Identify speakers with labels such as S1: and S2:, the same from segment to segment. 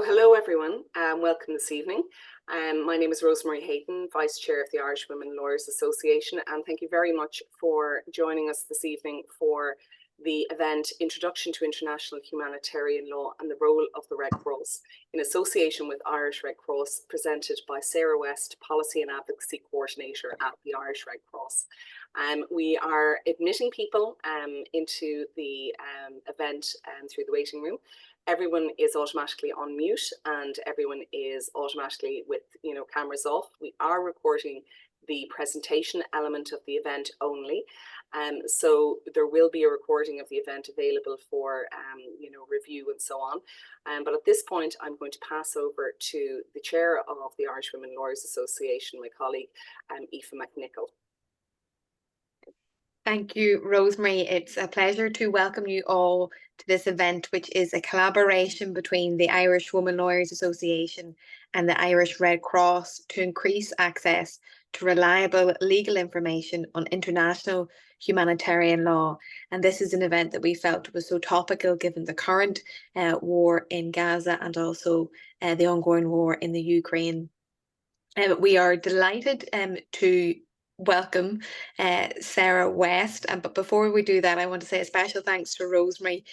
S1: So hello everyone, welcome this evening. My name is Rosemary Hayden, Vice Chair of the Irish Women Lawyers Association, and thank you very much for joining us this evening for the event Introduction to International Humanitarian Law and the Role of the Red Cross, in association with Irish Red Cross, presented by Sarah West, Policy and Advocacy Coordinator at the Irish Red Cross. We are admitting people into the event through the waiting room. Everyone is automatically on mute and everyone is automatically with cameras off. We are recording the presentation element of the event only. So there will be a recording of the event available for review and so on. But at this point, I'm going to pass over to the chair of the Irish Women Lawyers Association, my colleague, Aoife McNichol.
S2: Thank you, Rosemary. It's a pleasure to welcome you all to this event, which is a collaboration between the Irish Women Lawyers Association and the Irish Red Cross to increase access to reliable legal information on international humanitarian law. And this is an event that we felt was so topical given the current war in Gaza and also the ongoing war in the Ukraine. We are delighted to welcome Sarah West, but before we do that, I want to say a special thanks to Rosemary,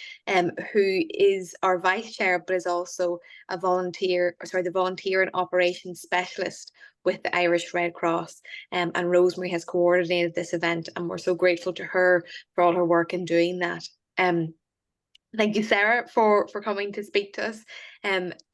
S2: who is our vice chair but is also a volunteer, the volunteer and operations specialist with the Irish Red Cross, and Rosemary has coordinated this event, and we're so grateful to her for all her work in doing that. Thank you, Sarah, for coming to speak to us.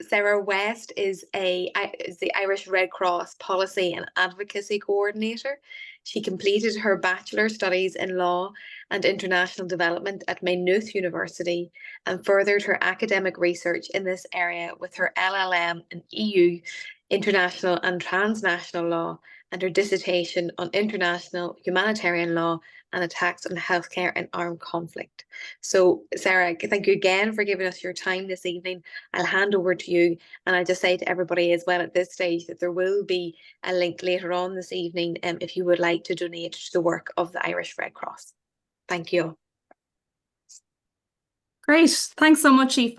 S2: Sarah West is the Irish Red Cross Policy and Advocacy Coordinator. She completed her bachelor studies in law and international development at Maynooth University and furthered her academic research in this area with her LLM in EU, international and transnational law, and her dissertation on international humanitarian law and attacks on healthcare and armed conflict. So, Sarah, thank you again for giving us your time this evening. I'll hand over to you, and I'll just say to everybody as well at this stage that there will be a link later on this evening if you would like to donate to the work of the Irish Red Cross. Thank you.
S3: Great. Thanks so much, Aoife,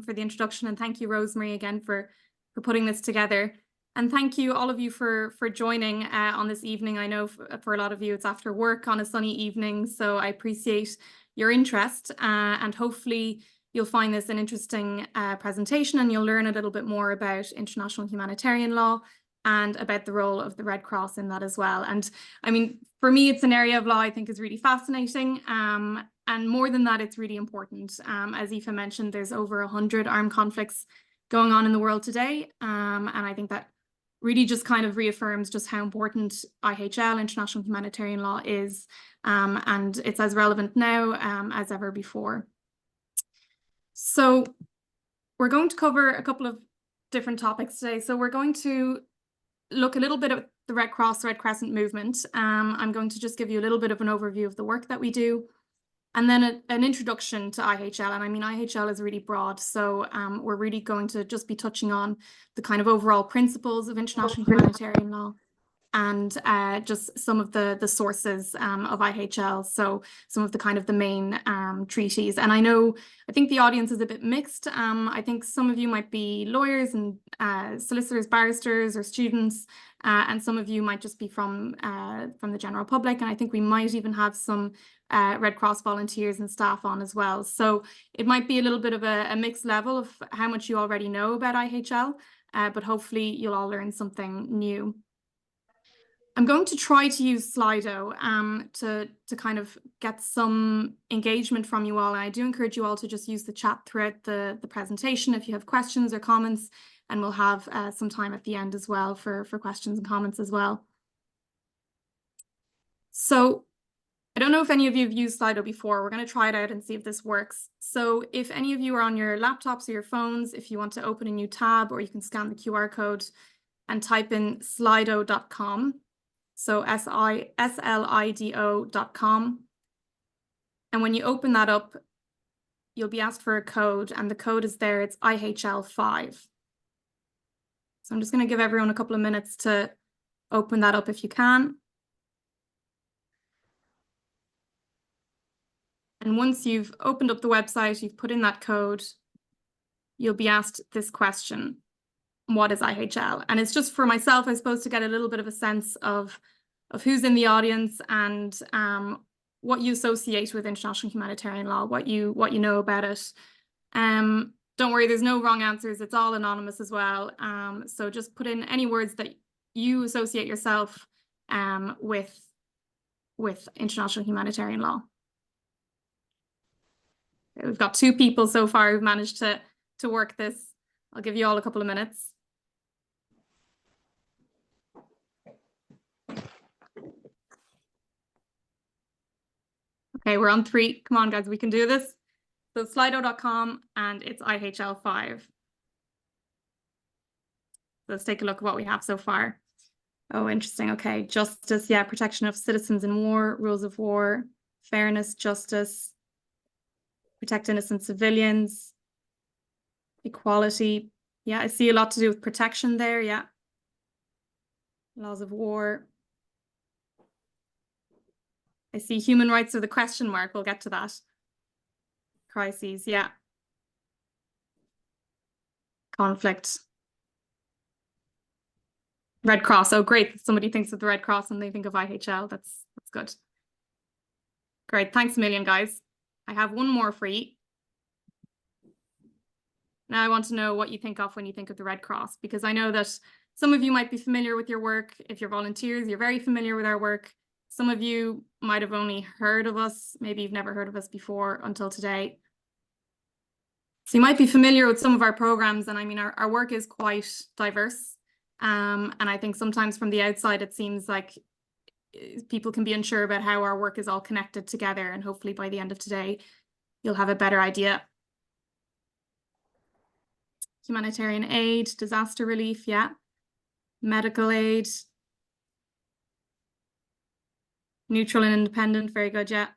S3: for the introduction, and thank you, Rosemary, again for putting this together. And thank you, all of you, for joining on this evening. I know for a lot of you, it's after work on a sunny evening, so I appreciate your interest, and hopefully you'll find this an interesting presentation and you'll learn a little bit more about international humanitarian law and about the role of the Red Cross in that as well. And I mean, for me, it's an area of law I think is really fascinating. And more than that, it's really important. As Aoife mentioned, there's over 100 armed conflicts going on in the world today. And I think that really just kind of reaffirms just how important IHL, international humanitarian law, is. And it's as relevant now as ever before. So we're going to cover a couple of different topics today. So we're going to look a little bit at the Red Cross, Red Crescent movement. I'm going to just give you a little bit of an overview of the work that we do, and then an introduction to IHL. And I mean, IHL is really broad, so we're really going to just be touching on the kind of overall principles of international humanitarian law and just some of the sources of IHL, so some of the kind of the main treaties. And I think the audience is a bit mixed. I think some of you might be lawyers and solicitors, barristers, or students, and some of you might just be from the general public. And I think we might even have some Red Cross volunteers and staff on as well. So it might be a little bit of a mixed level of how much you already know about IHL, but hopefully you'll all learn something new. I'm going to try to use Slido to kind of get some engagement from you all. And I do encourage you all to just use the chat throughout the presentation if you have questions or comments, and we'll have some time at the end as well for questions and comments as well. So I don't know if any of you have used Slido before. We're going to try it out and see if this works. So if any of you are on your laptops or your phones, if you want to open a new tab, or you can scan the QR code and type in slido.com. So SLIDO.com. And when you open that up, you'll be asked for a code, and the code is there. It's IHL5. So I'm just going to give everyone a couple of minutes to open that up if you can. And once you've opened up the website, you've put in that code, you'll be asked this question: what is IHL? And it's just for myself, I suppose, to get a little bit of a sense of who's in the audience and what you associate with international humanitarian law, what you know about it. Don't worry, there's no wrong answers. It's all anonymous as well. So just put in any words that you associate yourself with international humanitarian law. We've got 2 people so far who've managed to work this. I'll give you all a couple of minutes. Okay, we're on 3. Come on, guys, we can do this. So slido.com, and it's IHL5. Let's take a look at what we have so far. Oh, interesting. Okay, justice, yeah, protection of citizens in war, rules of war, fairness, justice, protect innocent civilians, equality. Yeah, I see a lot to do with protection there, yeah. Laws of war. I see human rights are the question mark. We'll get to that. Crises, yeah. Conflict. Red Cross. Oh, great. Somebody thinks of the Red Cross and they think of IHL. That's good. Great. Thanks a million, guys. I have one more for you. Now I want to know what you think of when you think of the Red Cross, because I know that some of you might be familiar with your work. If you're volunteers, you're very familiar with our work. Some of you might have only heard of us. Maybe you've never heard of us before until today. So you might be familiar with some of our programs. And I mean, our work is quite diverse. And I think sometimes from the outside, it seems like people can be unsure about how our work is all connected together. And hopefully by the end of today, you'll have a better idea. Humanitarian aid, disaster relief, yeah. Medical aid. Neutral and independent, very good, yeah.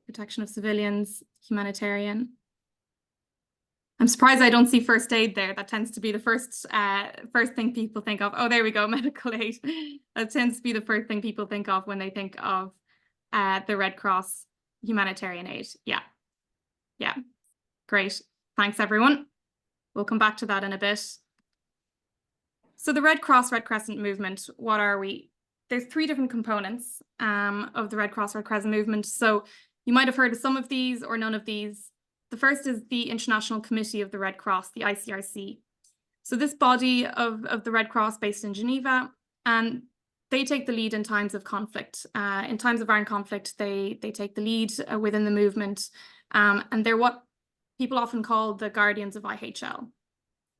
S3: Protection of civilians, humanitarian. I'm surprised I don't see first aid there. That tends to be the first thing people think of. Oh, there we go, medical aid. That tends to be the first thing people think of when they think of the Red Cross, humanitarian aid. Yeah, yeah, great. Thanks, everyone. We'll come back to that in a bit. So the Red Cross, Red Crescent movement, what are we? There's 3 different components of the Red Cross, Red Crescent movement. So you might have heard of some of these or none of these. The first is the International Committee of the Red Cross, the ICRC. So this body of the Red Cross based in Geneva, and they take the lead in times of conflict. In times of armed conflict, they take the lead within the movement. And they're what people often call the guardians of IHL.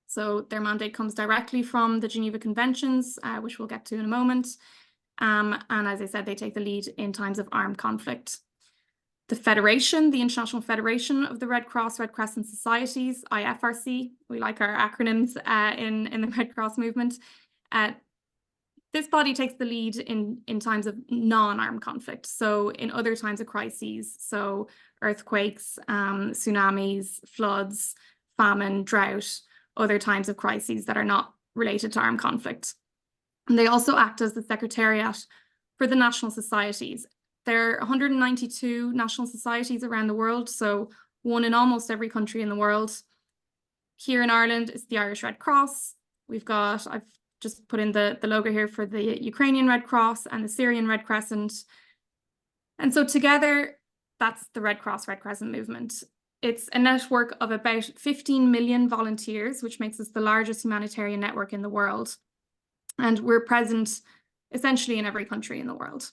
S3: So their mandate comes directly from the Geneva Conventions, which we'll get to in a moment. And as I said, they take the lead in times of armed conflict. The Federation, the International Federation of the Red Cross, Red Crescent Societies, IFRC, we like our acronyms in the Red Cross movement. This body takes the lead in times of non-armed conflict. So in other times of crises, so earthquakes, tsunamis, floods, famine, drought, other times of crises that are not related to armed conflict. And they also act as the secretariat for the national societies. There are 192 national societies around the world, so one in almost every country in the world. Here in Ireland, it's the Irish Red Cross. I've just put in the logo here for the Ukrainian Red Cross and the Syrian Red Crescent. And so together, that's the Red Cross, Red Crescent movement. It's a network of about 15 million volunteers, which makes us the largest humanitarian network in the world. And we're present essentially in every country in the world.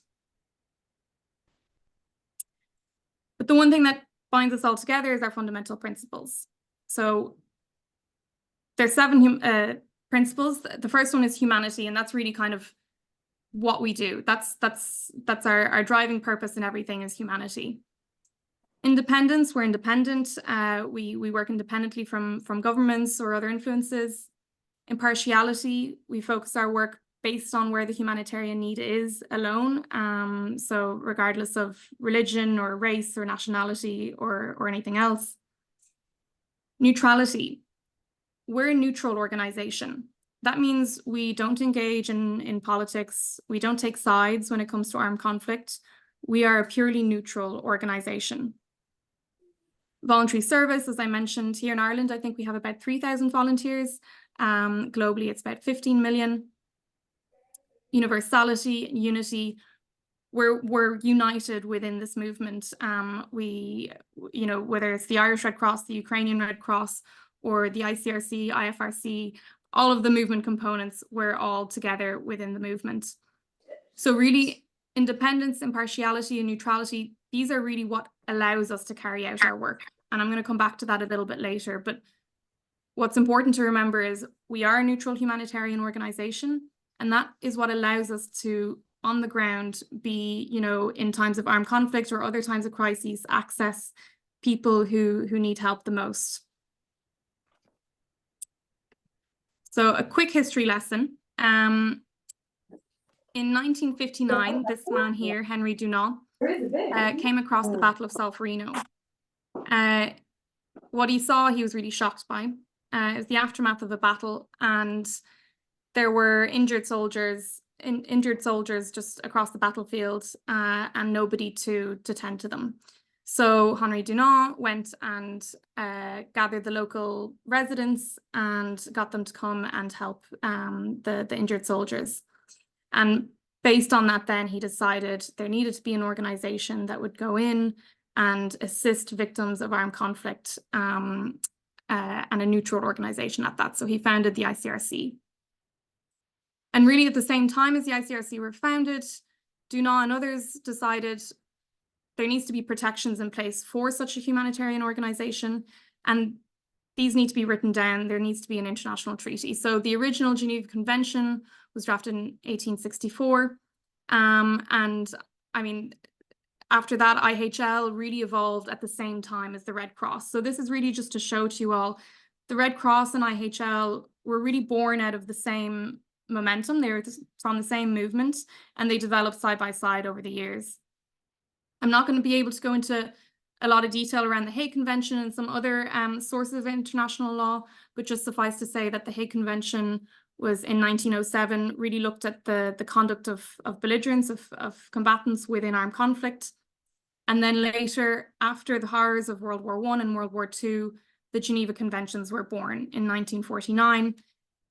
S3: But the one thing that binds us all together is our fundamental principles. So there's 7 principles. The first one is humanity, and that's really kind of what we do. That's our driving purpose in everything is humanity. Independence, we're independent. We work independently from governments or other influences. Impartiality, we focus our work based on where the humanitarian need is alone. So regardless of religion or race or nationality or anything else. Neutrality, we're a neutral organization. That means we don't engage in politics. We don't take sides when it comes to armed conflict. We are a purely neutral organization. Voluntary service, as I mentioned, here in Ireland, I think we have about 3,000 volunteers. Globally, it's about 15 million. Universality and unity, we're united within this movement. Whether it's the Irish Red Cross, the Ukrainian Red Cross, or the ICRC, IFRC, all of the movement components, we're all together within the movement. So really, independence, impartiality, and neutrality, these are really what allows us to carry out our work. And I'm going to come back to that a little bit later. But what's important to remember is we are a neutral humanitarian organization, and that is what allows us to, on the ground, be, in times of armed conflict or other times of crises, access people who need help the most. So a quick history lesson. In 1959, this man here, Henry Dunant, came across the Battle of Solferino. What he saw, he was really shocked by. It was the aftermath of a battle, and there were injured soldiers just across the battlefield, and nobody to tend to them. So Henry Dunant went and gathered the local residents and got them to come and help the injured soldiers. And based on that, then he decided there needed to be an organization that would go in and assist victims of armed conflict, and a neutral organization at that. So he founded the ICRC. And really at the same time as the ICRC were founded, Dunant and others decided there needs to be protections in place for such a humanitarian organization, and these need to be written down. There needs to be an international treaty. So the original Geneva Convention was drafted in 1864. And I mean, after that, IHL really evolved at the same time as the Red Cross. So this is really just to show to you all, the Red Cross and IHL were really born out of the same momentum. They were from the same movement, and they developed side by side over the years. I'm not going to be able to go into a lot of detail around the Hague Convention and some other sources of international law, but just suffice to say that the Hague Convention was in 1907, really looked at the conduct of belligerents, of combatants within armed conflict. And then later, after the horrors of World War I and World War II, the Geneva Conventions were born in 1949.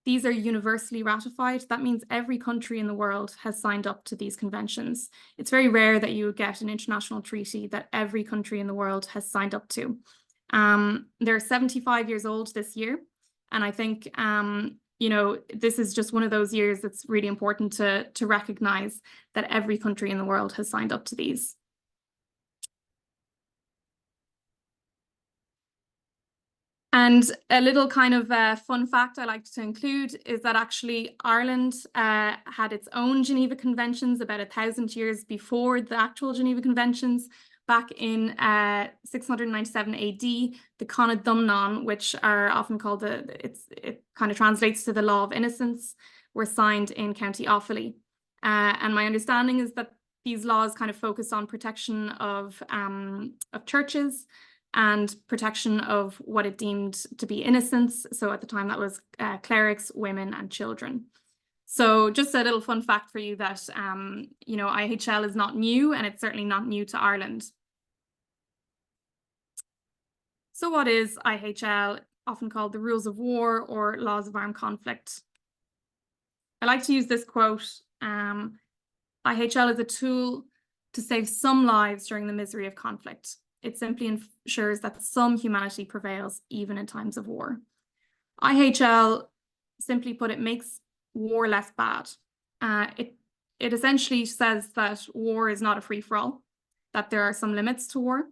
S3: These are universally ratified. That means every country in the world has signed up to these conventions. It's very rare that you would get an international treaty that every country in the world has signed up to. They're 75 years old this year. And I think, this is just one of those years that's really important to recognize that every country in the world has signed up to these. And a little kind of fun fact I like to include is that actually Ireland had its own Geneva Conventions about 1,000 years before the actual Geneva Conventions. Back in 697 AD, the Conad Dumnon, which are often called it kind of translates to the Law of Innocence, were signed in County Offaly. And my understanding is that these laws kind of focus on protection of churches and protection of what it deemed to be innocence. So at the time that was clerics, women, and children. So just a little fun fact for you that, IHL is not new, and it's certainly not new to Ireland. So what is IHL? Often called the rules of war or laws of armed conflict. I like to use this quote, IHL is a tool to save some lives during the misery of conflict. It simply ensures that some humanity prevails even in times of war. IHL, simply put, it makes war less bad. It essentially says that war is not a free-for-all, that there are some limits to war,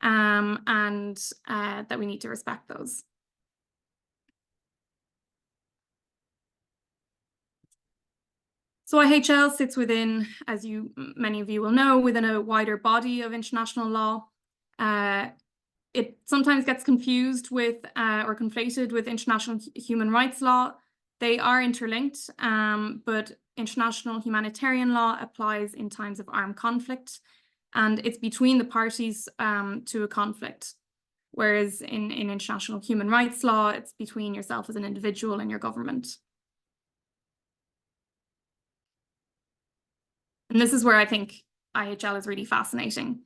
S3: and that we need to respect those. So IHL sits within, as many of you will know, within a wider body of international law. It sometimes gets confused with or conflated with international human rights law. They are interlinked, but international humanitarian law applies in times of armed conflict, and it's between the parties to a conflict. Whereas in international human rights law, it's between yourself as an individual and your government. And this is where I think IHL is really fascinating.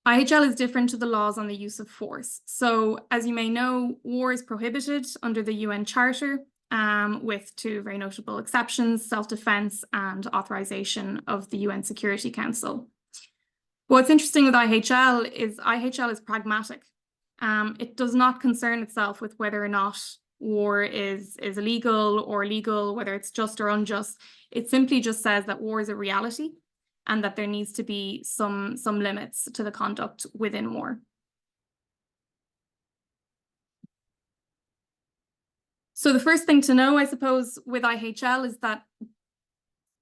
S3: IHL is different to the laws on the use of force. So, as you may know, war is prohibited under the UN Charter, with two very notable exceptions: self-defense and authorization of the UN Security Council. What's interesting with IHL is pragmatic. It does not concern itself with whether or not war is illegal or legal, whether it's just or unjust. It simply just says that war is a reality and that there needs to be some limits to the conduct within war. So the first thing to know, I suppose, with IHL is that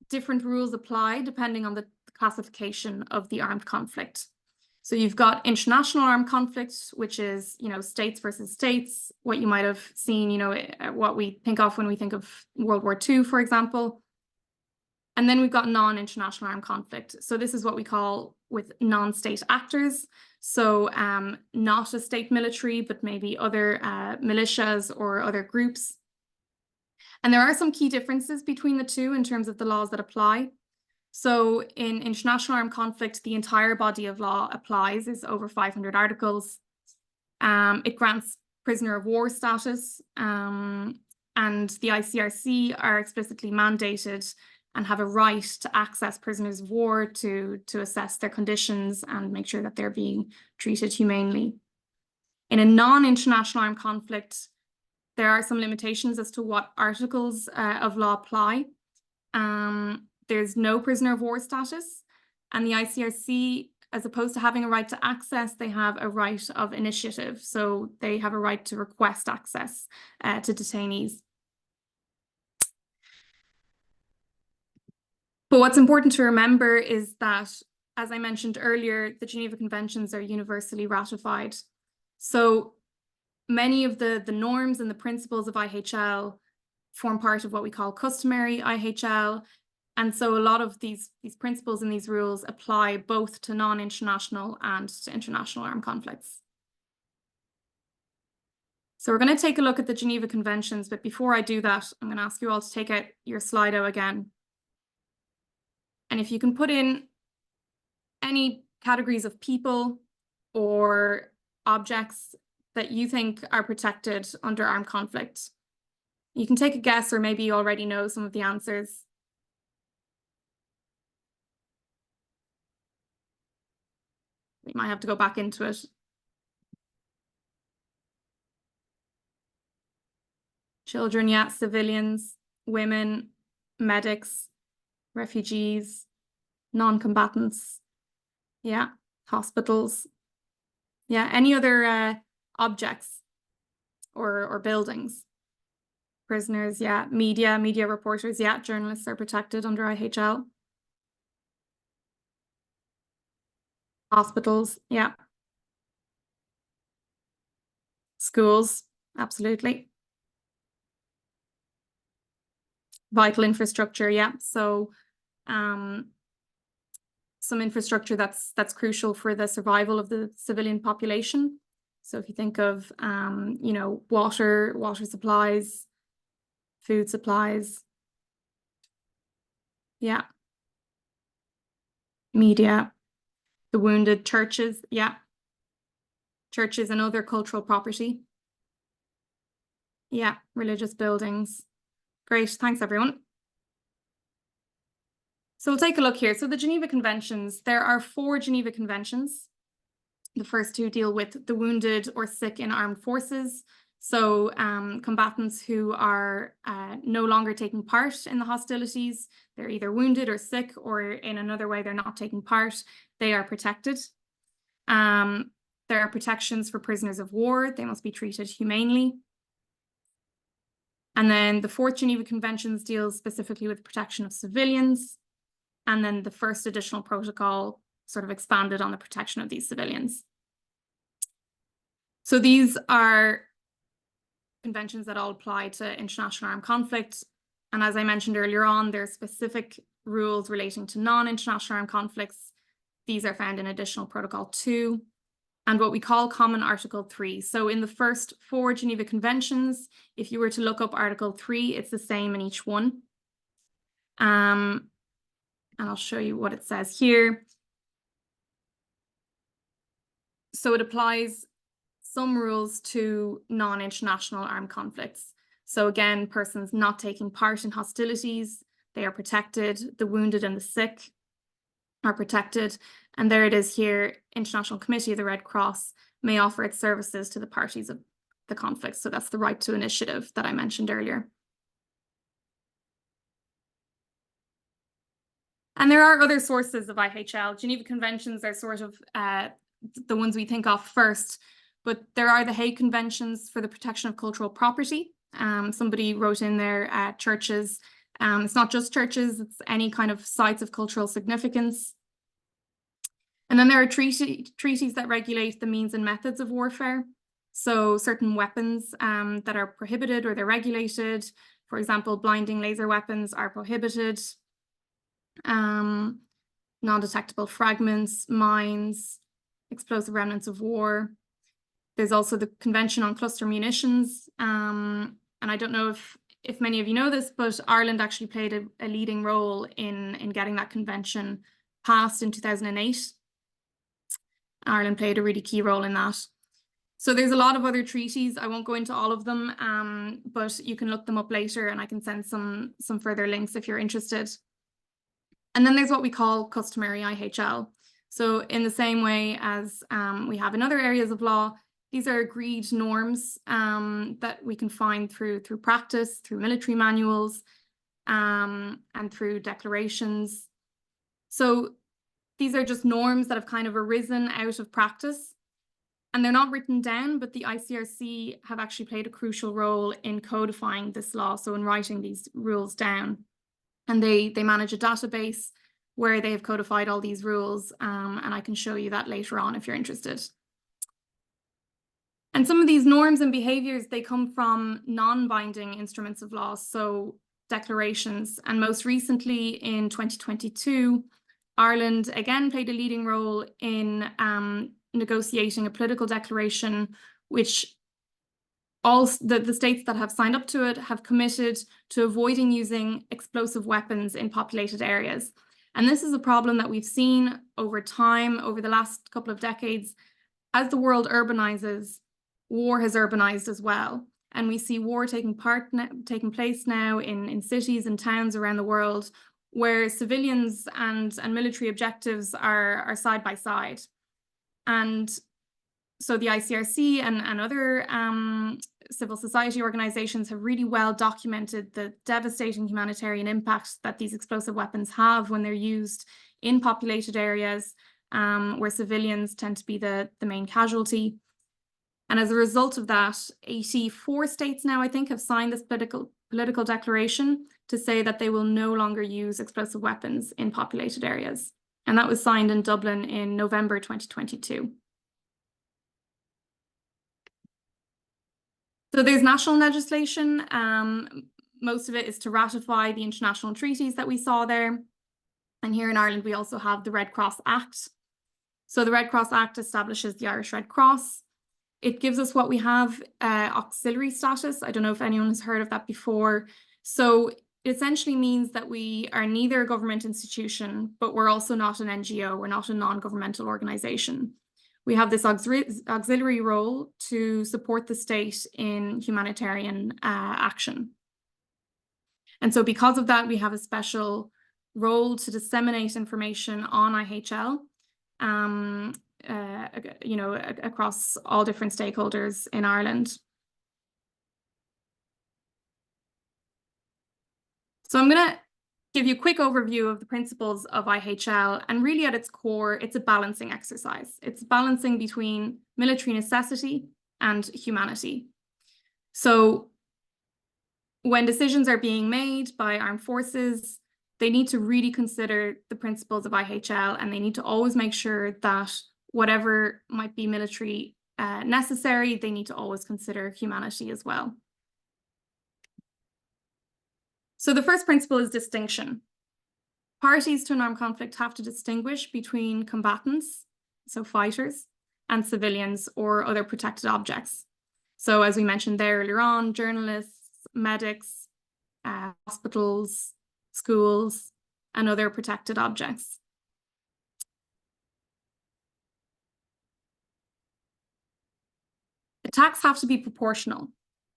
S3: different rules apply depending on the classification of the armed conflict. So you've got international armed conflict, which is, states versus states, what you might have seen, what we think of when we think of World War II, for example. And then we've got non-international armed conflict. So this is what we call with non-state actors. So not a state military, but maybe other militias or other groups. And there are some key differences between the two in terms of the laws that apply. So in international armed conflict, the entire body of law applies. It's over 500 articles. It grants prisoner of war status, and the ICRC are explicitly mandated and have a right to access prisoners of war to assess their conditions and make sure that they're being treated humanely. In a non-international armed conflict, there are some limitations as to what articles of law apply. There's no prisoner of war status, and the ICRC, as opposed to having a right to access, they have a right of initiative. So they have a right to request access to detainees. But what's important to remember is that, as I mentioned earlier, the Geneva Conventions are universally ratified. So many of the norms and the principles of IHL form part of what we call customary IHL. And so a lot of these principles and these rules apply both to non-international and to international armed conflicts. So we're going to take a look at the Geneva Conventions, but before I do that, I'm going to ask you all to take out your Slido again. And if you can put in any categories of people or objects that you think are protected under armed conflict. You can take a guess, or maybe you already know some of the answers. We might have to go back into it. Children, yeah, civilians, women, medics, refugees, non-combatants, yeah, hospitals, yeah, any other objects or buildings. Prisoners, yeah, media reporters, yeah, journalists are protected under IHL. Hospitals, yeah. Schools, absolutely. Vital infrastructure, yeah. So some infrastructure that's crucial for the survival of the civilian population. So if you think of water supplies, food supplies, yeah. Media, the wounded, churches, yeah. Churches and other cultural property. Yeah, religious buildings. Great, thanks everyone. So we'll take a look here. So the Geneva Conventions, there are 4 Geneva Conventions. The first 2 deal with the wounded or sick in armed forces. So combatants who are no longer taking part in the hostilities, they're either wounded or sick, or in another way they're not taking part, they are protected. There are protections for prisoners of war. They must be treated humanely. And then the 4th Geneva Conventions deals specifically with protection of civilians. And then the first additional protocol sort of expanded on the protection of these civilians. So these are conventions that all apply to international armed conflict. And as I mentioned earlier on, there are specific rules relating to non-international armed conflicts. These are found in Additional Protocol 2 and what we call Common Article 3. So in the first 4 Geneva Conventions, if you were to look up Article 3, it's the same in each one. And I'll show you what it says here. So it applies some rules to non-international armed conflicts. So again, persons not taking part in hostilities, they are protected. The wounded and the sick are protected. And there it is here, International Committee of the Red Cross may offer its services to the parties of the conflict. So that's the right to initiative that I mentioned earlier. And there are other sources of IHL. Geneva Conventions are sort of the ones we think of first, but there are the Hague Conventions for the protection of cultural property. Somebody wrote in there churches. It's not just churches, it's any kind of sites of cultural significance. And then there are treaties that regulate the means and methods of warfare. So certain weapons that are prohibited or they're regulated. For example, blinding laser weapons are prohibited. Non-detectable fragments, mines, explosive remnants of war. There's also the Convention on Cluster Munitions. And I don't know if many of you know this, but Ireland actually played a leading role in getting that convention passed in 2008. Ireland played a really key role in that. So there's a lot of other treaties. I won't go into all of them, but you can look them up later and I can send some further links if you're interested. And then there's what we call customary IHL. So in the same way as we have in other areas of law, these are agreed norms that we can find through practice, through military manuals, and through declarations. So these are just norms that have kind of arisen out of practice. And they're not written down, but the ICRC have actually played a crucial role in codifying this law, so in writing these rules down. And they manage a database where they have codified all these rules, and I can show you that later on if you're interested. And some of these norms and behaviours, they come from non-binding instruments of law, so declarations. And most recently in 2022, Ireland again played a leading role in negotiating a political declaration, which all the states that have signed up to it have committed to avoiding using explosive weapons in populated areas. And this is a problem that we've seen over time, over the last couple of decades. As the world urbanizes, war has urbanized as well. And we see war taking place now in cities and towns around the world where civilians and military objectives are side by side. And so the ICRC and other civil society organizations have really well documented the devastating humanitarian impact that these explosive weapons have when they're used in populated areas where civilians tend to be the main casualty. And as a result of that, 84 states now, I think, have signed this political declaration to say that they will no longer use explosive weapons in populated areas. And that was signed in Dublin in November 2022. So there's national legislation. Most of it is to ratify the international treaties that we saw there. And here in Ireland, we also have the Red Cross Act. So the Red Cross Act establishes the Irish Red Cross. It gives us what we have, auxiliary status. I don't know if anyone has heard of that before. So it essentially means that we are neither a government institution, but we're also not an NGO. We're not a non-governmental organization. We have this auxiliary role to support the state in humanitarian action. And so because of that, we have a special role to disseminate information on IHL, across all different stakeholders in Ireland. So I'm going to give you a quick overview of the principles of IHL, and really at its core, it's a balancing exercise. It's balancing between military necessity and humanity. So when decisions are being made by armed forces, they need to really consider the principles of IHL, and they need to always make sure that whatever might be military necessary, they need to always consider humanity as well. So the first principle is distinction. Parties to an armed conflict have to distinguish between combatants, so fighters, and civilians or other protected objects. So as we mentioned there earlier on, journalists, medics, hospitals, schools, and other protected objects. Attacks have to be proportional.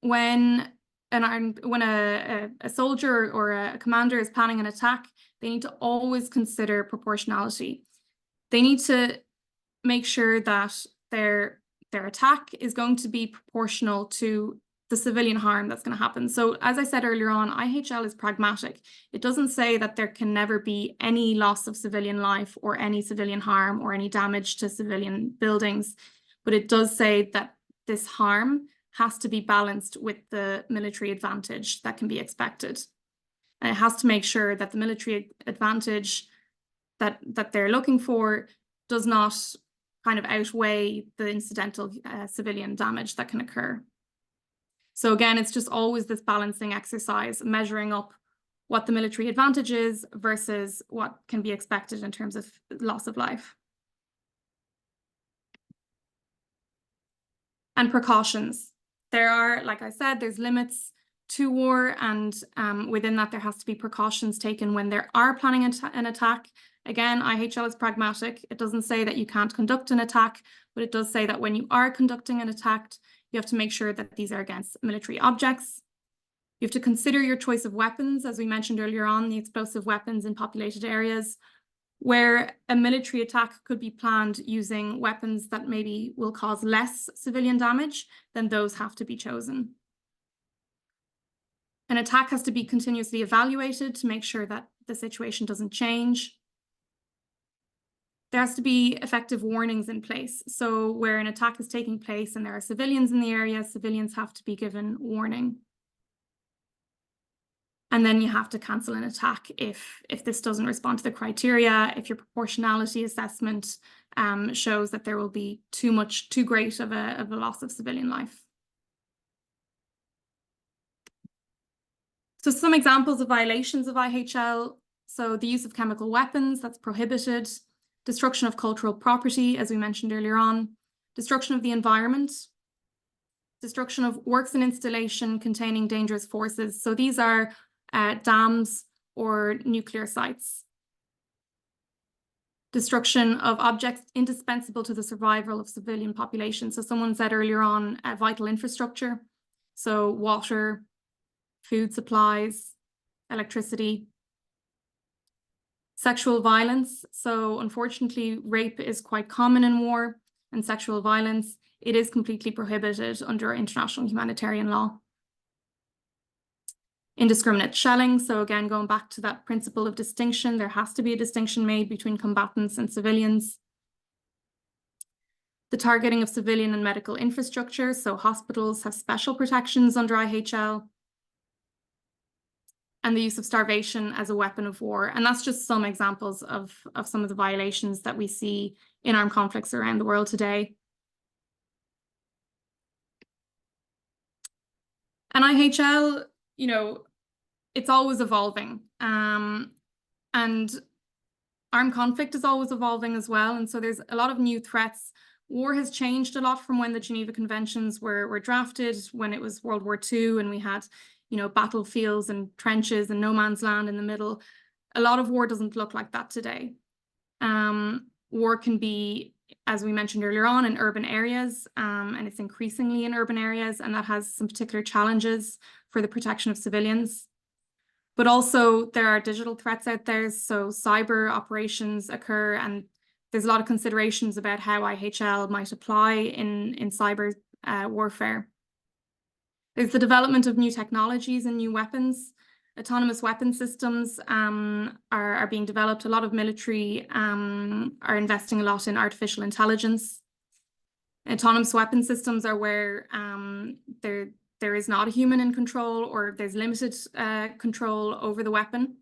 S3: When a soldier or a commander is planning an attack, they need to always consider proportionality. They need to make sure that their attack is going to be proportional to the civilian harm that's going to happen. So as I said earlier on, IHL is pragmatic. It doesn't say that there can never be any loss of civilian life or any civilian harm or any damage to civilian buildings, but it does say that this harm has to be balanced with the military advantage that can be expected. And it has to make sure that the military advantage that they're looking for does not kind of outweigh the incidental civilian damage that can occur. So again, it's just always this balancing exercise, measuring up what the military advantage is versus what can be expected in terms of loss of life. And precautions. There are, like I said, there's limits to war, and within that there has to be precautions taken when there are planning an attack. Again, IHL is pragmatic. It doesn't say that you can't conduct an attack, but it does say that when you are conducting an attack, you have to make sure that these are against military objects. You have to consider your choice of weapons, as we mentioned earlier on, the explosive weapons in populated areas, where a military attack could be planned using weapons that maybe will cause less civilian damage, then those have to be chosen. An attack has to be continuously evaluated to make sure that the situation doesn't change. There has to be effective warnings in place. So where an attack is taking place and there are civilians in the area, civilians have to be given warning. And then you have to cancel an attack if this doesn't respond to the criteria, if your proportionality assessment shows that there will be too great of a loss of civilian life. So some examples of violations of IHL. So the use of chemical weapons, that's prohibited. Destruction of cultural property, as we mentioned earlier on. Destruction of the environment. Destruction of works and installation containing dangerous forces. So these are dams or nuclear sites. Destruction of objects indispensable to the survival of civilian population. So someone said earlier on vital infrastructure. So water, food supplies, electricity. Sexual violence. So unfortunately, rape is quite common in war, and sexual violence, it is completely prohibited under international humanitarian law. Indiscriminate shelling. So again, going back to that principle of distinction, there has to be a distinction made between combatants and civilians. The targeting of civilian and medical infrastructure. So hospitals have special protections under IHL. And the use of starvation as a weapon of war. And that's just some examples of some of the violations that we see in armed conflicts around the world today. And IHL, you know, it's always evolving. And armed conflict is always evolving as well. And so there's a lot of new threats. War has changed a lot from when the Geneva Conventions were drafted, when it was World War II and we had, you know, battlefields and trenches and no man's land in the middle. A lot of war doesn't look like that today. War can be, as we mentioned earlier on, in urban areas, and it's increasingly in urban areas, and that has some particular challenges for the protection of civilians. But also there are digital threats out there, so cyber operations occur, and there's a lot of considerations about how IHL might apply in cyber warfare. There's the development of new technologies and new weapons. Autonomous weapon systems are being developed. A lot of military are investing a lot in artificial intelligence. Autonomous weapon systems are where there is not a human in control, or there's limited control over the weapon.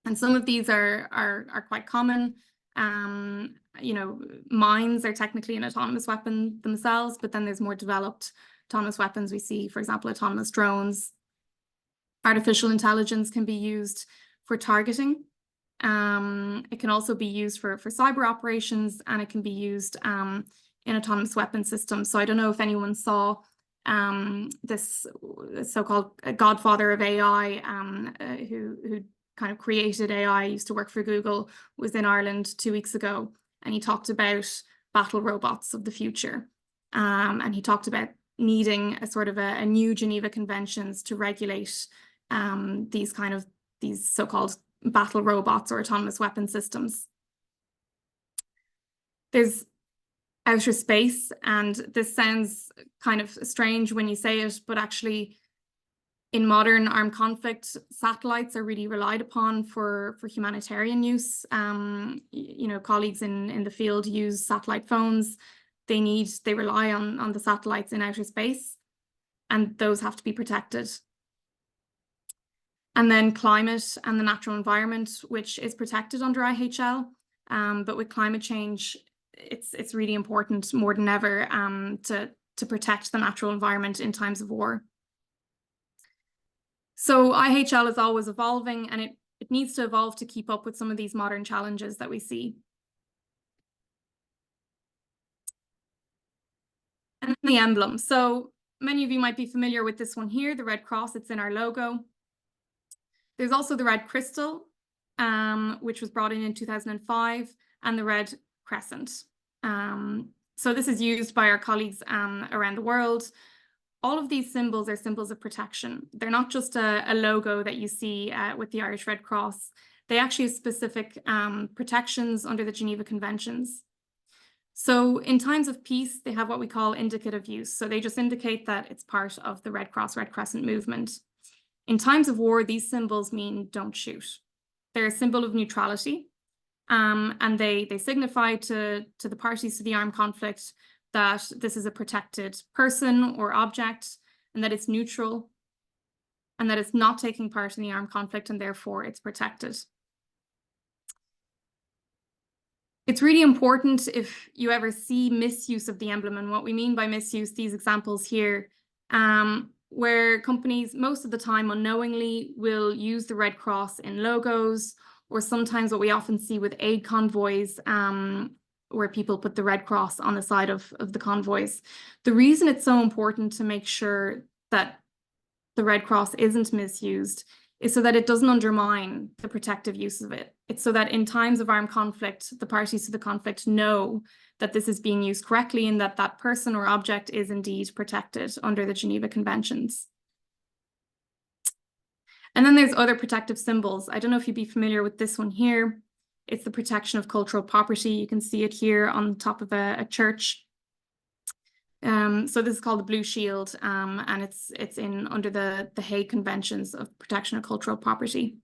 S3: And some of these are quite common. You know, mines are technically an autonomous weapon themselves, but then there's more developed autonomous weapons. We see, for example, autonomous drones. Artificial intelligence can be used for targeting. It can also be used for cyber operations, and it can be used in autonomous weapon systems. So I don't know if anyone saw this so-called godfather of AI, who kind of created AI, used to work for Google, was in Ireland 2 weeks ago, and he talked about battle robots of the future. And he talked about needing a sort of a new Geneva Conventions to regulate these so-called battle robots or autonomous weapon systems. There's outer space, and this sounds kind of strange when you say it, but actually in modern armed conflict, satellites are really relied upon for humanitarian use. You know, colleagues in the field use satellite phones. They rely on the satellites in outer space, and those have to be protected. And then climate and the natural environment, which is protected under IHL. But with climate change, it's really important more than ever to protect the natural environment in times of war. So IHL is always evolving, and it needs to evolve to keep up with some of these modern challenges that we see. And then the emblem. So many of you might be familiar with this one here, the Red Cross. It's in our logo. There's also the Red Crystal, which was brought in 2005, and the Red Crescent. So this is used by our colleagues around the world. All of these symbols are symbols of protection. They're not just a logo that you see with the Irish Red Cross. They actually have specific protections under the Geneva Conventions. So in times of peace, they have what we call indicative use. So they just indicate that it's part of the Red Cross, Red Crescent movement. In times of war, these symbols mean don't shoot. They're a symbol of neutrality, and they signify to the parties to the armed conflict that this is a protected person or object, and that it's neutral, and that it's not taking part in the armed conflict, and therefore it's protected. It's really important if you ever see misuse of the emblem, and what we mean by misuse, these examples here, where companies most of the time unknowingly will use the Red Cross in logos, or sometimes what we often see with aid convoys, where people put the Red Cross on the side of the convoys. The reason it's so important to make sure that the Red Cross isn't misused is so that it doesn't undermine the protective use of it. It's so that in times of armed conflict, the parties to the conflict know that this is being used correctly and that that person or object is indeed protected under the Geneva Conventions. And then there's other protective symbols. I don't know if you'd be familiar with this one here. It's the protection of cultural property. You can see it here on top of a church. So this is called the Blue Shield, and it's in under the Hague Conventions of Protection of Cultural Property.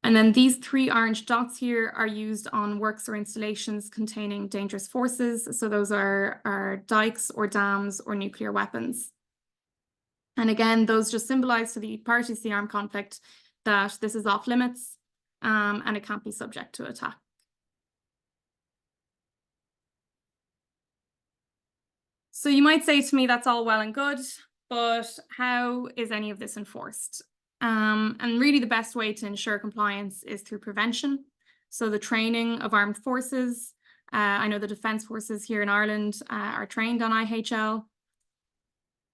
S3: And then these three orange dots here are used on works or installations containing dangerous forces. So those are dikes or dams or nuclear weapons. And again, those just symbolize to the parties to the armed conflict that this is off limits, and it can't be subject to attack. So you might say to me, that's all well and good, but how is any of this enforced? And really the best way to ensure compliance is through prevention. So the training of armed forces. I know the defence forces here in Ireland are trained on IHL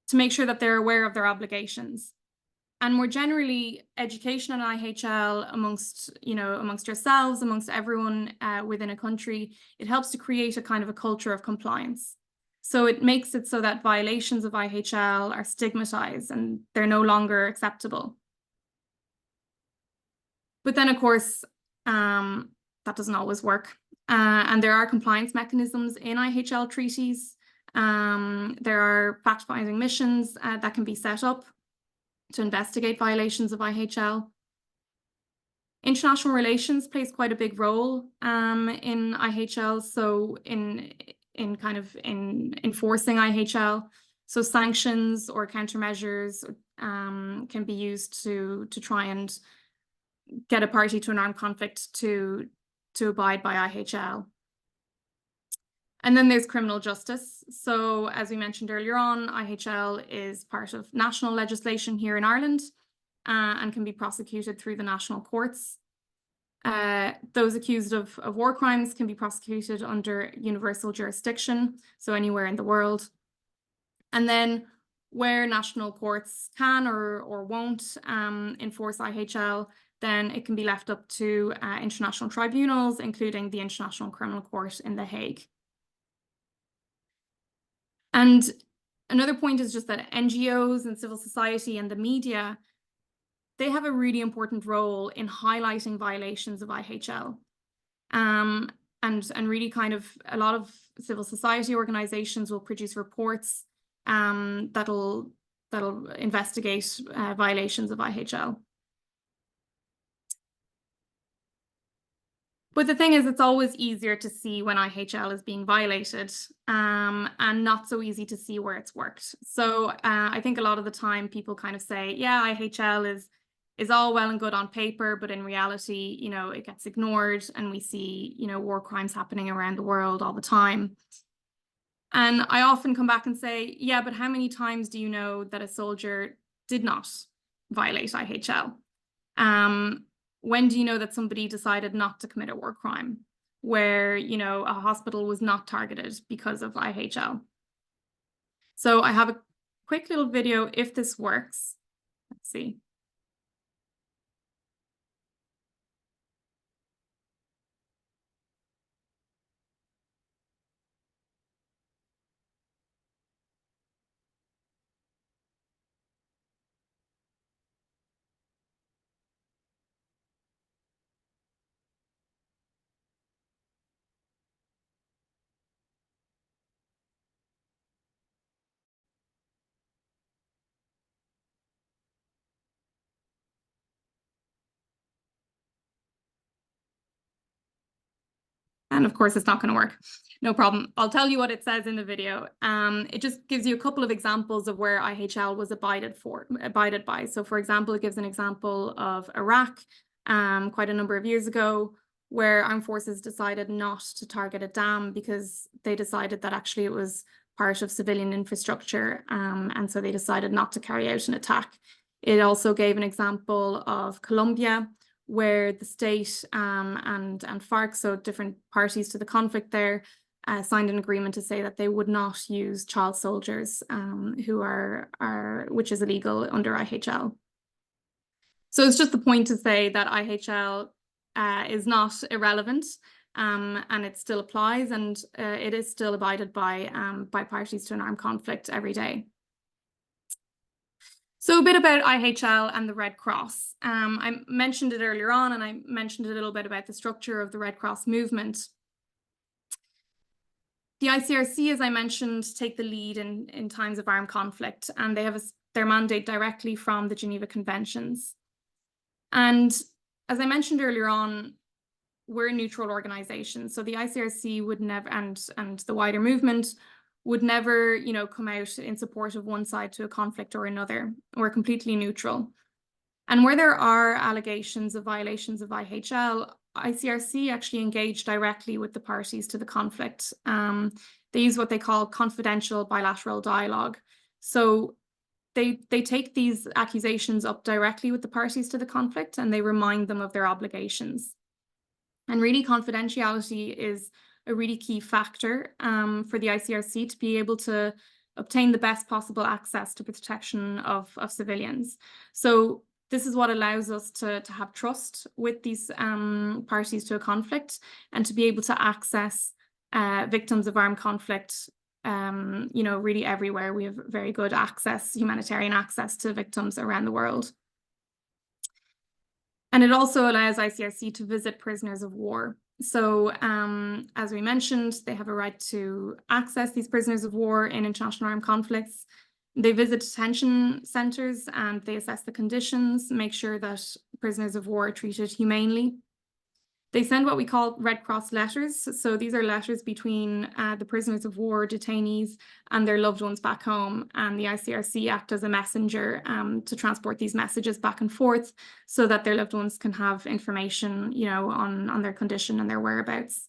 S3: to make sure that they're aware of their obligations. And more generally, education on IHL amongst yourselves, amongst everyone within a country, it helps to create a kind of a culture of compliance. So it makes it so that violations of IHL are stigmatized and they're no longer acceptable. But then, of course, that doesn't always work. And there are compliance mechanisms in IHL treaties. There are fact-finding missions that can be set up to investigate violations of IHL. International relations plays quite a big role in IHL. So in enforcing IHL, so sanctions or countermeasures can be used to try and get a party to an armed conflict to abide by IHL. And then there's criminal justice. So as we mentioned earlier on, IHL is part of national legislation here in Ireland and can be prosecuted through the national courts. Those accused of war crimes can be prosecuted under universal jurisdiction, so anywhere in the world. And then where national courts can or won't enforce IHL, then it can be left up to international tribunals, including the International Criminal Court in The Hague. And Another point is just that NGOs and civil society and the media, they have a really important role in highlighting violations of IHL. And really kind of a lot of civil society organizations will produce reports that'll investigate violations of IHL. But the thing is, it's always easier to see when IHL is being violated, and not so easy to see where it's worked. So I think a lot of the time people kind of say, yeah, IHL is all well and good on paper, but in reality, you know, it gets ignored, and we see, you know, war crimes happening around the world all the time. And I often come back and say, yeah, but how many times do you know that a soldier did not violate IHL? When do you know that somebody decided not to commit a war crime, where, you know, a hospital was not targeted because of IHL? So I have a quick little video if this works. Let's see. And of course, it's not going to work. No problem. I'll tell you what it says in the video. It just gives you a couple of examples of where IHL was abided by. So for example, it gives an example of Iraq quite a number of years ago, where armed forces decided not to target a dam because they decided that actually it was part of civilian infrastructure. And so they decided not to carry out an attack. It also gave an example of Colombia, where the state and FARC, so different parties to the conflict there, signed an agreement to say that they would not use child soldiers which is illegal under IHL. So it's just the point to say that IHL is not irrelevant, and it still applies, and it is still abided by parties to an armed conflict every day. So a bit about IHL and the Red Cross. I mentioned it earlier on, and I mentioned a little bit about the structure of the Red Cross movement. The ICRC, as I mentioned, take the lead in times of armed conflict, and they have their mandate directly from the Geneva Conventions. And as I mentioned earlier on, we're a neutral organization. So the ICRC would never, and the wider movement would never, you know, come out in support of one side to a conflict or another. We're completely neutral. And where there are allegations of violations of IHL, ICRC actually engage directly with the parties to the conflict. They use what they call confidential bilateral dialogue. So they take these accusations up directly with the parties to the conflict, and they remind them of their obligations. And really, confidentiality is a really key factor for the ICRC to be able to obtain the best possible access to protection of civilians. So this is what allows us to have trust with these parties to a conflict, and to be able to access victims of armed conflict, you know, really everywhere. We have very good access, humanitarian access to victims around the world. And it also allows ICRC to visit prisoners of war. So as we mentioned, they have a right to access these prisoners of war in international armed conflicts. They visit detention centers and they assess the conditions, make sure that prisoners of war are treated humanely. They send what we call Red Cross letters. So these are letters between the prisoners of war, detainees, and their loved ones back home. And the ICRC act as a messenger to transport these messages back and forth so that their loved ones can have information, you know, on their condition and their whereabouts.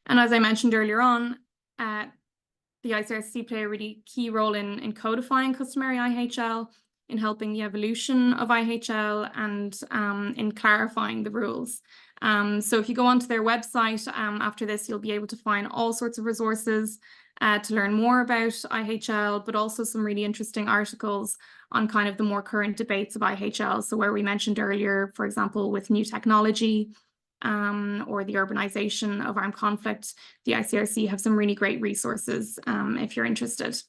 S3: And as I mentioned earlier on, the ICRC play a really key role in codifying customary IHL, in helping the evolution of IHL, and in clarifying the rules. So if you go onto their website after this, you'll be able to find all sorts of resources to learn more about IHL, but also some really interesting articles on kind of the more current debates of IHL. So where we mentioned earlier, for example, with new technology, or the urbanization of armed conflict, the ICRC have some really great resources if you're interested.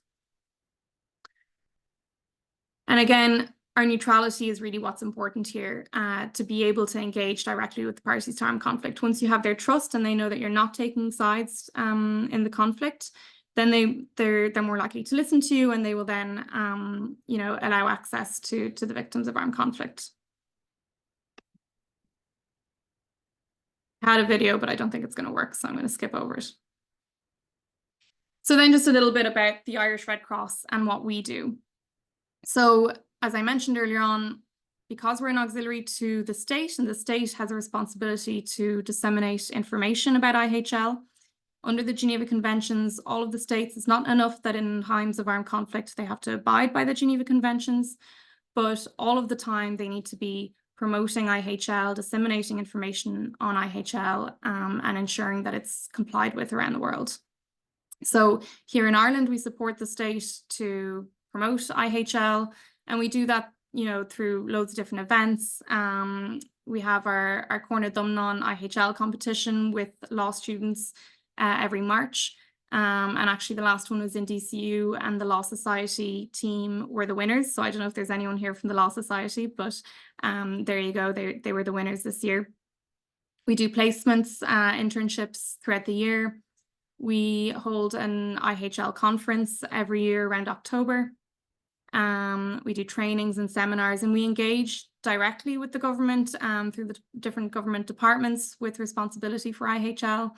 S3: And again, our neutrality is really what's important here, to be able to engage directly with the parties to armed conflict. Once you have their trust and they know that you're not taking sides in the conflict, then they're more likely to listen to you, and they will then allow access to the victims of armed conflict. I had a video, but I don't think it's going to work, so I'm going to skip over it. So then just a little bit about the Irish Red Cross and what we do. So as I mentioned earlier on, because we're an auxiliary to the state, and the state has a responsibility to disseminate information about IHL, under the Geneva Conventions, all of the states, it's not enough that in times of armed conflict they have to abide by the Geneva Conventions, but all of the time they need to be promoting IHL, disseminating information on IHL, and ensuring that it's complied with around the world. So here in Ireland, we support the state to promote IHL, and we do that, through loads of different events. We have our Corna Dumnon IHL competition with law students every March. And actually the last one was in DCU, and the Law Society team were the winners. So I don't know if there's anyone here from the Law Society, but there you go. They were the winners this year. We do placements, internships throughout the year. We hold an IHL conference every year around October. We do trainings and seminars, and we engage directly with the government through the different government departments with responsibility for IHL.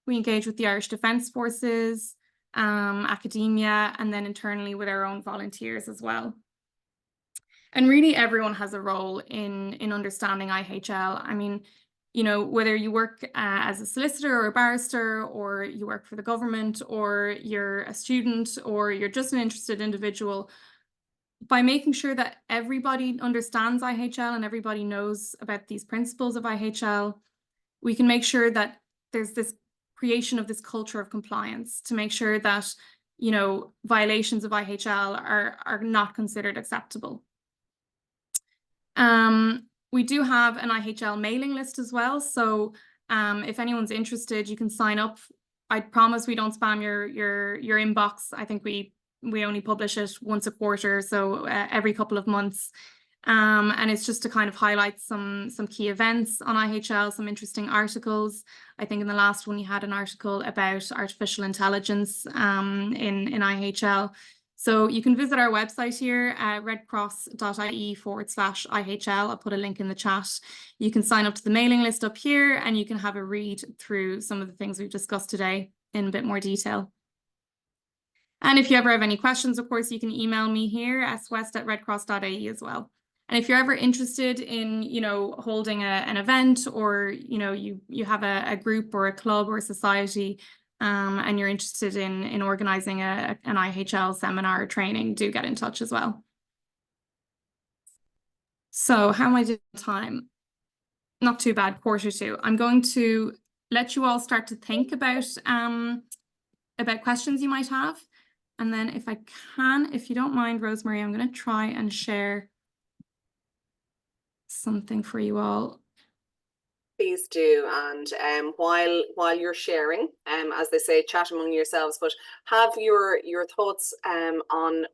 S3: We engage with the Irish Defence Forces, academia, and then internally with our own volunteers as well. And really everyone has a role in understanding IHL. I mean, whether you work as a solicitor or a barrister, or you work for the government, or you're a student, or you're just an interested individual, by making sure that everybody understands IHL and everybody knows about these principles of IHL, we can make sure that there's this creation of this culture of compliance to make sure that, violations of IHL are not considered acceptable. We do have an IHL mailing list as well. So if anyone's interested, you can sign up. I promise we don't spam your inbox. I think we only publish it once a quarter, so every couple of months. And it's just to kind of highlight some key events on IHL, some interesting articles. I think in the last one you had an article about artificial intelligence in IHL. So you can visit our website here, redcross.ie/IHL. I'll put a link in the chat. You can sign up to the mailing list up here, and you can have a read through some of the things we've discussed today in a bit more detail. And if you ever have any questions, of course, you can email me here, swest@redcross.ie as well. And if you're ever interested in, holding an event, or, you have a group or a club or a society, and you're interested in organizing an IHL seminar or training, do get in touch as well. So how am I doing time? Not too bad, 1:45. I'm going to let you all start to think about questions you might have. And then if you don't mind, Rosemary, I'm going to try and share something for you all.
S1: Please do. And while you're sharing, as they say, chat among yourselves, but have your thoughts on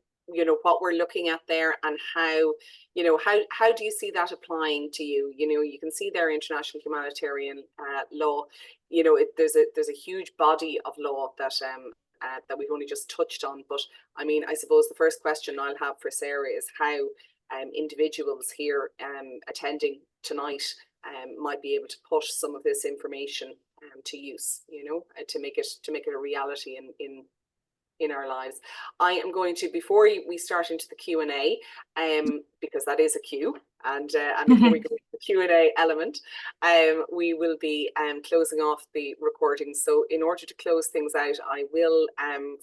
S1: what we're looking at there, and how do you see that applying to you? You can see there international humanitarian law. There's a huge body of law that we've only just touched on. But I mean, I suppose the first question I'll have for Sarah is how individuals here attending tonight might be able to put some of this information to use, to make it a reality in our lives. I am going to, before we start into the Q&A, because that is a Q, and before we go to the Q&A element, we will be closing off the recording. So in order to close things out, I will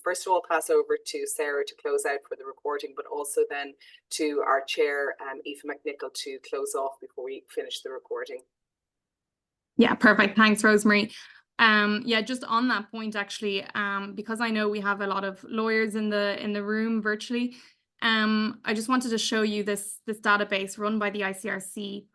S1: first of all pass over to Sarah to close out for the recording, but also then to our chair, Aoife McNichol, to close off before we finish the recording.
S3: Yeah, perfect. Thanks, Rosemary. Yeah, just on that point, actually, because I know we have a lot of lawyers in the room virtually, I just wanted to show you this database run by the ICRC.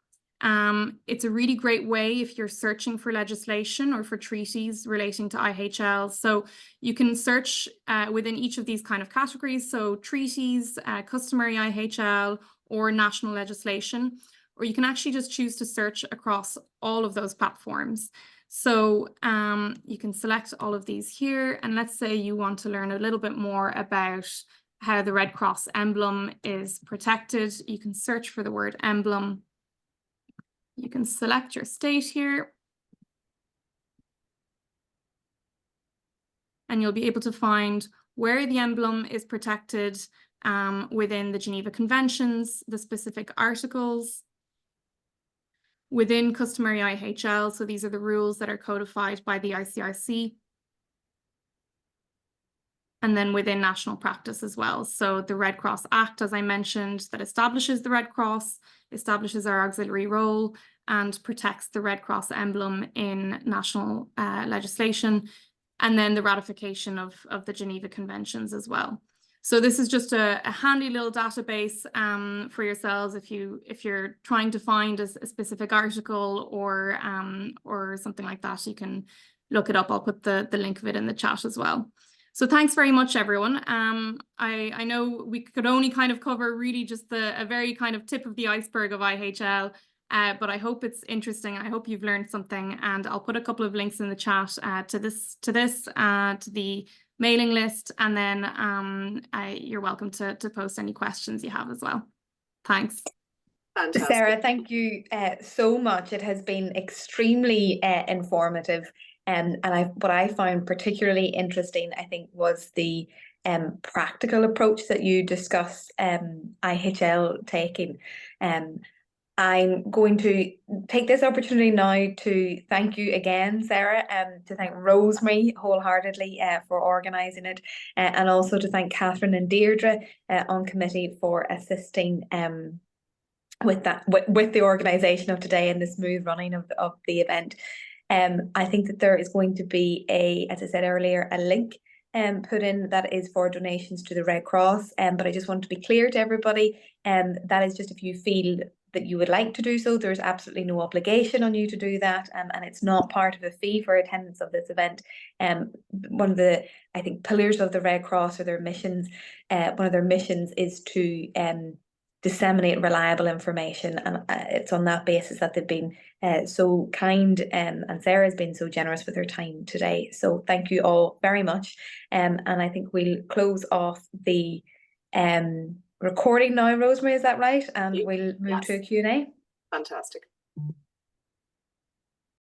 S3: It's a really great way if you're searching for legislation or for treaties relating to IHL. So you can search within each of these kind of categories. So treaties, customary IHL, or national legislation, or you can actually just choose to search across all of those platforms. So you can select all of these here. And let's say you want to learn a little bit more about how the Red Cross emblem is protected. You can search for the word emblem. You can select your state here. And you'll be able to find where the emblem is protected within the Geneva Conventions, the specific articles, within customary IHL. So these are the rules that are codified by the ICRC. And then within national practice as well. So the Red Cross Act, as I mentioned, that establishes the Red Cross, establishes our auxiliary role, and protects the Red Cross emblem in national legislation. And then the ratification of the Geneva Conventions as well. So this is just a handy little database for yourselves if you're trying to find a specific article or something like that. You can look it up. I'll put the link of it in the chat as well. So thanks very much, everyone. I know we could only kind of cover really just a very kind of tip of the iceberg of IHL, but I hope it's interesting. I hope you've learned something, and I'll put a couple of links in the chat to the mailing list, and then you're welcome to post any questions you have as well. Thanks.
S1: Fantastic.
S2: Sarah, thank you so much. It has been extremely informative. And what I found particularly interesting, I think, was the practical approach that you discussed IHL taking. I'm going to take this opportunity now to thank you again, Sarah, to thank Rosemary wholeheartedly for organising it, and also to thank Catherine and Deirdre on committee for assisting with the organisation of today and the smooth running of the event. I think that there is going to be as I said earlier, a link put in that is for donations to the Red Cross. But I just want to be clear to everybody, that is just if you feel that you would like to do so. There's absolutely no obligation on you to do that, and it's not part of a fee for attendance of this event. One of the, I think, pillars of the Red Cross, or their missions, one of their missions is to disseminate reliable information, and it's on that basis that they've been so kind, and Sarah has been so generous with her time today. So thank you all very much, and I think we'll close off the recording now, Rosemary, is that right? And we'll move to a Q&A.
S1: Fantastic.